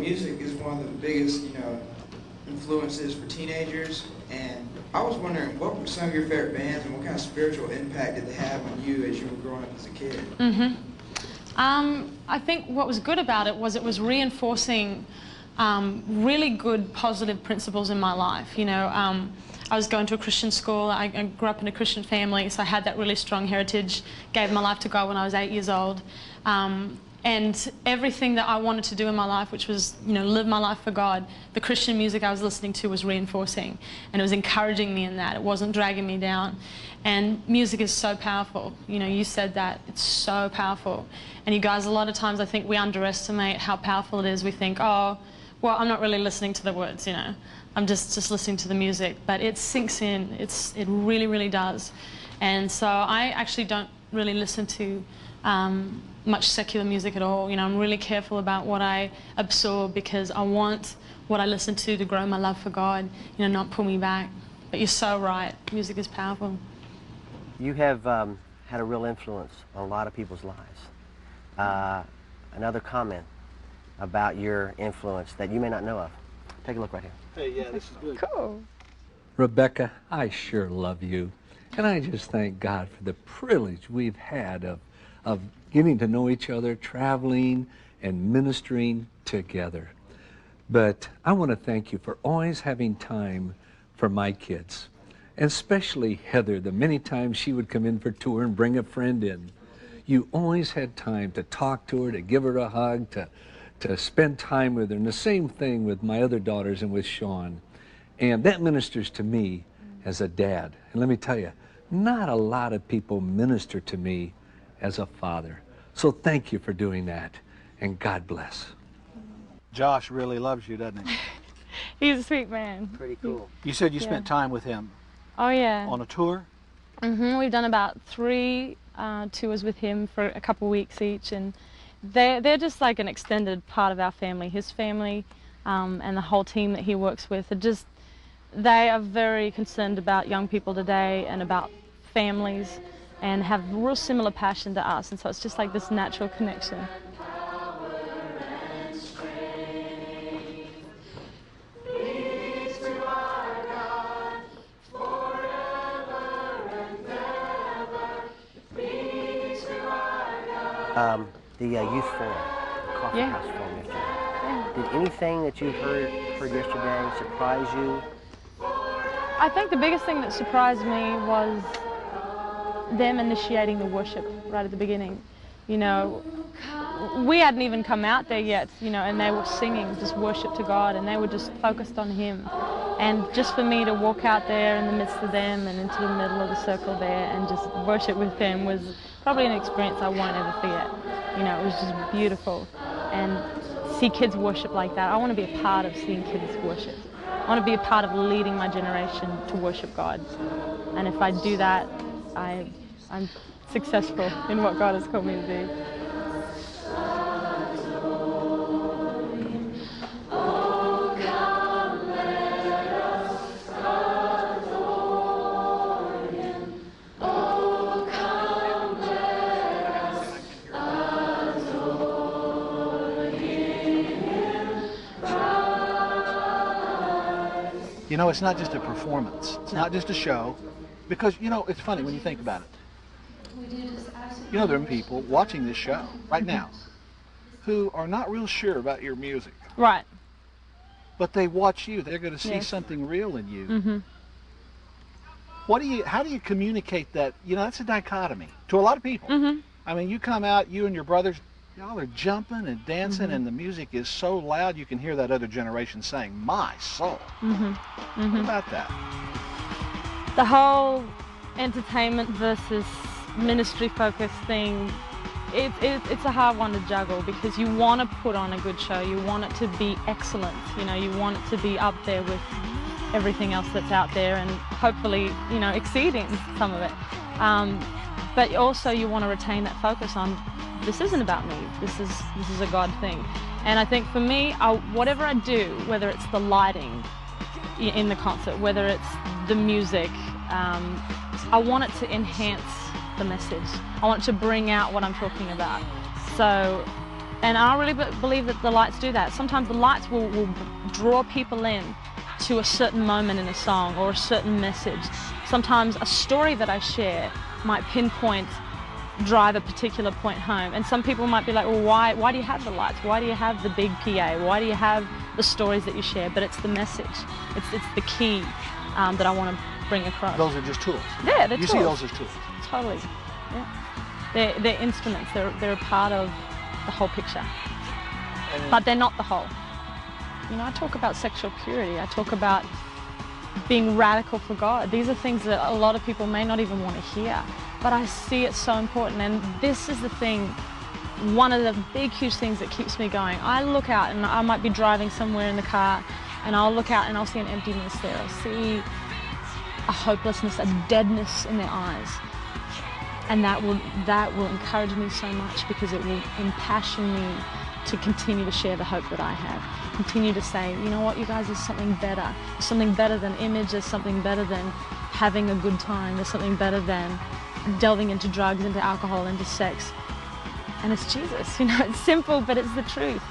Music is one of the biggest, influences for teenagers, and I was wondering what were some of your favorite bands and what kind of spiritual impact did they have on you as you were growing up as a kid? I think what was good about it was reinforcing really good positive principles in my life. I was going to a Christian school. I grew up in a Christian family, so I had that really strong heritage. Gave my life to God when I was 8 years old. And everything that I wanted to do in my life, which was, live my life for God, the Christian music I was listening to was reinforcing, and it was encouraging me in that. It wasn't dragging me down. And music is so powerful. You said that. It's so powerful. And you guys, a lot of times I think we underestimate how powerful it is. We think, oh, well, I'm not really listening to the words, I'm just listening to the music. But it sinks in. It really, really does. And so I actually don't really listen to much secular music at all. I'm really careful about what I absorb because I want what I listen to grow my love for God, not pull me back. But you're so right. Music is powerful. You have had a real influence on a lot of people's lives. Another comment about your influence that you may not know of. Take a look right here. Hey, yeah, this is good. Cool. Rebecca, I sure love you. And I just thank God for the privilege we've had of getting to know each other, traveling and ministering together. But I want to thank you for always having time for my kids, and especially Heather, the many times she would come in for tour and bring a friend in. You always had time to talk to her, to give her a hug, to spend time with her. And the same thing with my other daughters and with Sean. And that ministers to me as a dad. And let me tell you, not a lot of people minister to me as a father. So thank you for doing that, and God bless. Josh really loves you, doesn't he? He's a sweet man. Pretty cool. You said you spent time with him Oh, yeah. on a tour? We've done about 3 tours with him for a couple weeks each, and they're just like an extended part of our family. His family and the whole team that he works with they are very concerned about young people today and about families, and have real similar passion to us, and so it's just like this natural connection. The youth forum, the coffee house forum yesterday. Yeah. Did anything that you heard yesterday surprise you? I think the biggest thing that surprised me was them initiating the worship right at the beginning. We hadn't even come out there yet, and they were singing just worship to God, and they were just focused on Him. And just for me to walk out there in the midst of them and into the middle of the circle there and just worship with them was probably an experience I won't ever forget. It was just beautiful. And see kids worship like that. I want to be a part of seeing kids worship. I want to be a part of leading my generation to worship God. And if I do that, I'm successful in what God has called me to do. It's not just a performance. It's not just a show. Because, it's funny when you think about it. There are people watching this show right now who are not real sure about your music. Right. But they watch you. They're going to see Yes. something real in you. Mm-hmm. How do you communicate that? That's a dichotomy to a lot of people. Mm-hmm. I mean, you come out, you and your brothers, y'all are jumping and dancing, and the music is so loud you can hear that other generation saying, "My soul." What about that? The whole entertainment versus ministry-focused thing, it's a hard one to juggle because you want to put on a good show. You want it to be excellent. You want it to be up there with everything else that's out there, and hopefully, exceeding some of it. But also you want to retain that focus on, this isn't about me. This is a God thing. And I think for me, whatever I do, whether it's the lighting in the concert, whether it's the music, I want it to enhance the message. I want it to bring out what I'm talking about. So And I really believe that the lights do that. Sometimes the lights will draw people in to a certain moment in a song or a certain message. Sometimes a story that I share might drive a particular point home. And some people might be like, well, why do you have the lights? Why do you have the big PA? Why do you have the stories that you share? But it's the message. It's the key that I want to bring across. Those are just tools. Yeah, they're You tools. see those as tools. Totally. Yeah. They're instruments. They're a part of the whole picture. But they're not the whole. You know, I talk about sexual purity. I talk about being radical for God. These are things that a lot of people may not even want to hear. But I see it so important. And this is the thing, one of the big, huge things that keeps me going. I look out and I might be driving somewhere in the car and I'll look out and I'll see an emptiness there. I'll see a hopelessness, a deadness in their eyes. And that will encourage me so much because it will impassion me to continue to share the hope that I have. Continue to say, you know what, you guys, there's something better. There's something better than image. There's something better than having a good time. There's something better than delving into drugs, into alcohol, into sex. And it's Jesus. You know, it's simple, but it's the truth.